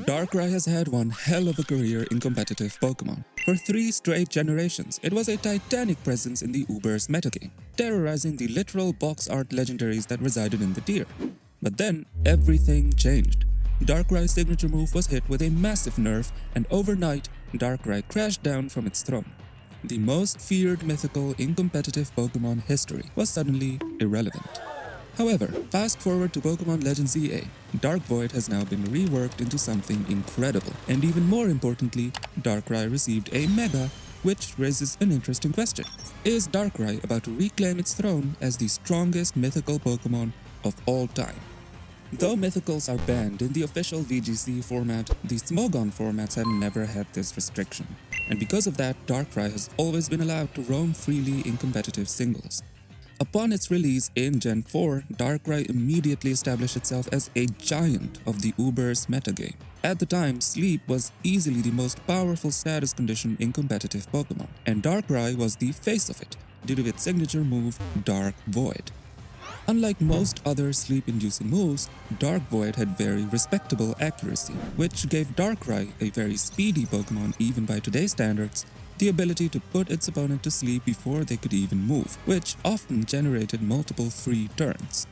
Darkrai has had one hell of a career in competitive Pokémon. For 3 straight generations, it was a titanic presence in the Uber's metagame, terrorizing the literal box art legendaries that resided in the tier. But then, everything changed. Darkrai's signature move was hit with a massive nerf, and overnight, Darkrai crashed down from its throne. The most feared mythical in competitive Pokémon history was suddenly irrelevant. However, fast forward to Pokémon Legends ZA, Dark Void has now been reworked into something incredible, and even more importantly, Darkrai received a Mega, which raises an interesting question. Is Darkrai about to reclaim its throne as the strongest mythical Pokémon of all time? Though mythicals are banned in the official VGC format, the Smogon formats have never had this restriction, and because of that, Darkrai has always been allowed to roam freely in competitive singles. Upon its release in Gen 4, Darkrai immediately established itself as a giant of the Uber's metagame. At the time, Sleep was easily the most powerful status condition in competitive Pokémon, and Darkrai was the face of it, due to its signature move, Dark Void. Unlike most other sleep-inducing moves, Dark Void had very respectable accuracy, which gave Darkrai, a very speedy Pokémon even by today's standards, the ability to put its opponent to sleep before they could even move, which often generated multiple free turns.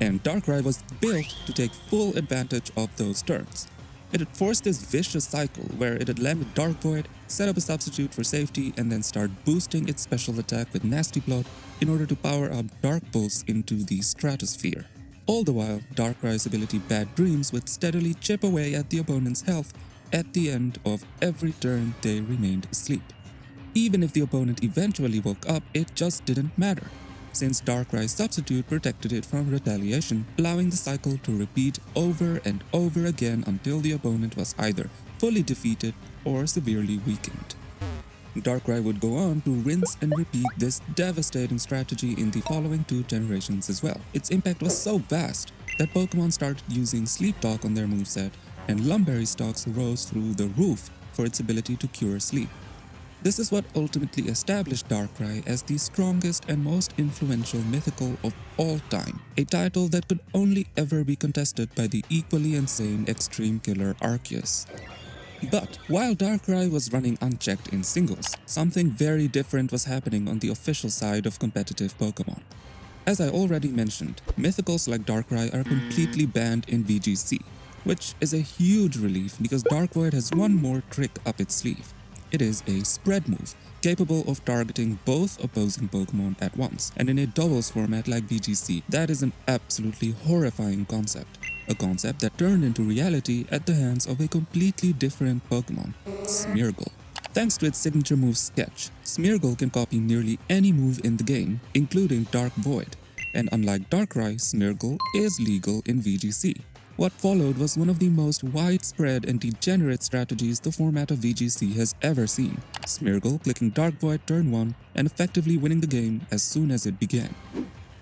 And Darkrai was built to take full advantage of those turns. It had forced this vicious cycle where it had landed Dark Void, set up a substitute for safety, and then start boosting its special attack with Nasty Plot in order to power up Dark Pulse into the stratosphere. All the while, Darkrai's ability Bad Dreams would steadily chip away at the opponent's health at the end of every turn they remained asleep. Even if the opponent eventually woke up, it just didn't matter, since Darkrai's substitute protected it from retaliation, allowing the cycle to repeat over and over again until the opponent was either fully defeated or severely weakened. Darkrai would go on to rinse and repeat this devastating strategy in the following 2 generations as well. Its impact was so vast that Pokémon started using Sleep Talk on their moveset, and Lumberry stocks rose through the roof for its ability to cure sleep. This is what ultimately established Darkrai as the strongest and most influential mythical of all time, a title that could only ever be contested by the equally insane Extreme Killer Arceus. But while Darkrai was running unchecked in singles, something very different was happening on the official side of competitive Pokémon. As I already mentioned, mythicals like Darkrai are completely banned in VGC, which is a huge relief because Dark Void has one more trick up its sleeve. It is a spread move, capable of targeting both opposing Pokémon at once, and in a doubles format like VGC, that is an absolutely horrifying concept. A concept that turned into reality at the hands of a completely different Pokémon, Smeargle. Thanks to its signature move Sketch, Smeargle can copy nearly any move in the game, including Dark Void, and unlike Darkrai, Smeargle is legal in VGC. What followed was one of the most widespread and degenerate strategies the format of VGC has ever seen. Smeargle clicking Dark Void turn 1 and effectively winning the game as soon as it began.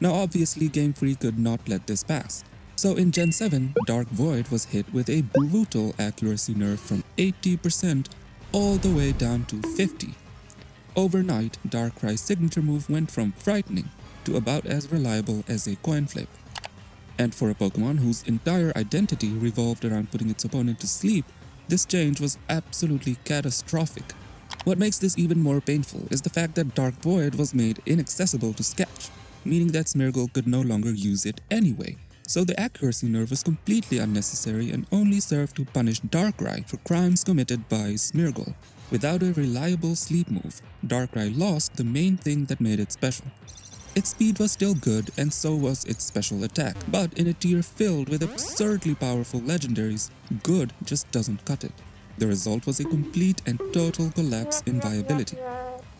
Now obviously Game Freak could not let this pass. So in Gen 7, Dark Void was hit with a brutal accuracy nerf from 80% all the way down to 50%. Overnight, Darkrai's signature move went from frightening to about as reliable as a coin flip. And for a Pokémon whose entire identity revolved around putting its opponent to sleep, this change was absolutely catastrophic. What makes this even more painful is the fact that Dark Void was made inaccessible to Sketch, meaning that Smeargle could no longer use it anyway, so the accuracy nerf was completely unnecessary and only served to punish Darkrai for crimes committed by Smeargle. Without a reliable sleep move, Darkrai lost the main thing that made it special. Its speed was still good and so was its special attack, but in a tier filled with absurdly powerful legendaries, good just doesn't cut it. The result was a complete and total collapse in viability.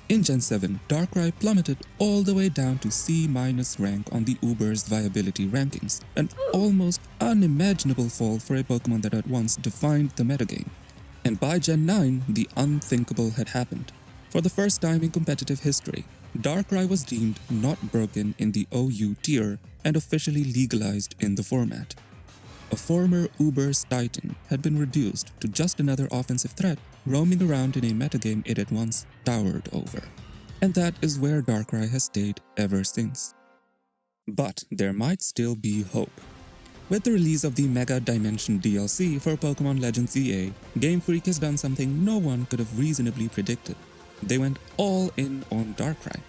In Gen 7, Darkrai plummeted all the way down to C- rank on the Uber's viability rankings, an almost unimaginable fall for a Pokémon that had once defined the metagame. And by Gen 9, the unthinkable had happened. For the first time in competitive history, Darkrai was deemed not broken in the OU tier and officially legalized in the format. A former Uber's Titan had been reduced to just another offensive threat roaming around in a metagame it had once towered over. And that is where Darkrai has stayed ever since. But there might still be hope. With the release of the Mega Dimension DLC for Pokémon Legends EA, Game Freak has done something no one could have reasonably predicted. They went all in on Darkrai.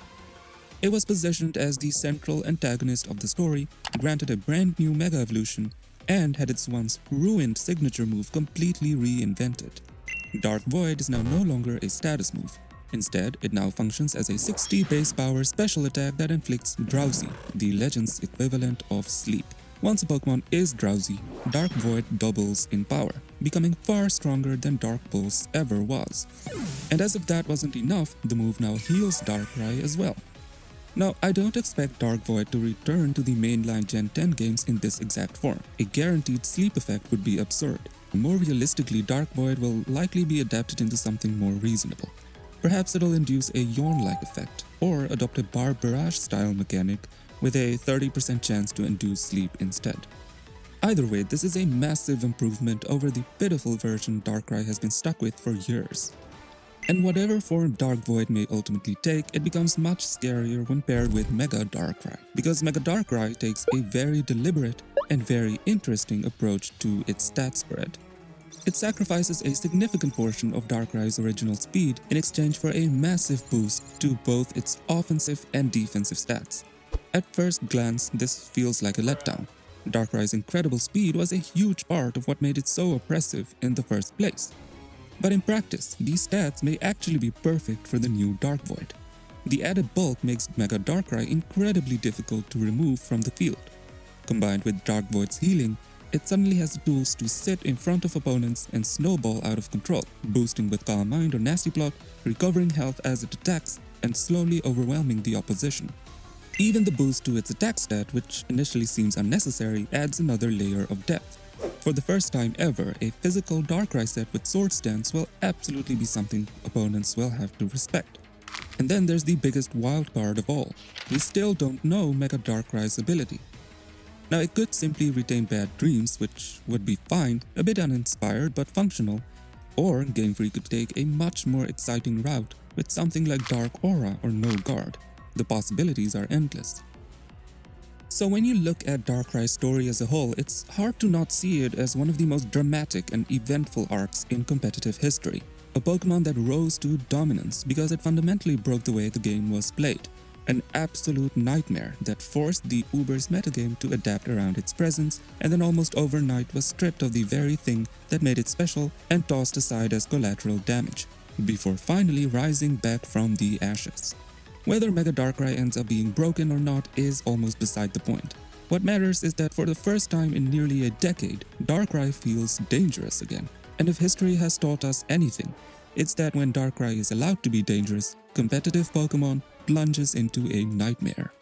It was positioned as the central antagonist of the story, granted a brand new Mega Evolution, and had its once ruined signature move completely reinvented. Dark Void is now no longer a status move. Instead, it now functions as a 60 base power special attack that inflicts Drowsy, the Legend's equivalent of sleep. Once a Pokémon is drowsy, Dark Void doubles in power, becoming far stronger than Dark Pulse ever was. And as if that wasn't enough, the move now heals Darkrai as well. Now, I don't expect Dark Void to return to the mainline Gen 10 games in this exact form. A guaranteed sleep effect would be absurd. More realistically, Dark Void will likely be adapted into something more reasonable. Perhaps it'll induce a yawn-like effect, or adopt a Bar Barrage style mechanic with a 30% chance to induce sleep instead. Either way, this is a massive improvement over the pitiful version Darkrai has been stuck with for years. And whatever form Dark Void may ultimately take, it becomes much scarier when paired with Mega Darkrai, because Mega Darkrai takes a very deliberate and very interesting approach to its stat spread. It sacrifices a significant portion of Darkrai's original speed in exchange for a massive boost to both its offensive and defensive stats. At first glance, this feels like a letdown. Darkrai's incredible speed was a huge part of what made it so oppressive in the first place. But in practice, these stats may actually be perfect for the new Dark Void. The added bulk makes Mega Darkrai incredibly difficult to remove from the field. Combined with Dark Void's healing, it suddenly has the tools to sit in front of opponents and snowball out of control, boosting with Calm Mind or Nasty Plot, recovering health as it attacks, and slowly overwhelming the opposition. Even the boost to its attack stat, which initially seems unnecessary, adds another layer of depth. For the first time ever, a physical Darkrai set with Sword Stance will absolutely be something opponents will have to respect. And then there's the biggest wildcard of all. We still don't know Mega Darkrai's ability. Now, it could simply retain Bad Dreams, which would be fine, a bit uninspired but functional, or Game Freak could take a much more exciting route with something like Dark Aura or No Guard. The possibilities are endless. So when you look at Darkrai's story as a whole, it's hard to not see it as one of the most dramatic and eventful arcs in competitive history. A Pokémon that rose to dominance because it fundamentally broke the way the game was played. An absolute nightmare that forced the Uber's metagame to adapt around its presence, and then almost overnight was stripped of the very thing that made it special and tossed aside as collateral damage, before finally rising back from the ashes. Whether Mega Darkrai ends up being broken or not is almost beside the point. What matters is that for the first time in nearly a decade, Darkrai feels dangerous again. And if history has taught us anything, it's that when Darkrai is allowed to be dangerous, competitive Pokémon plunges into a nightmare.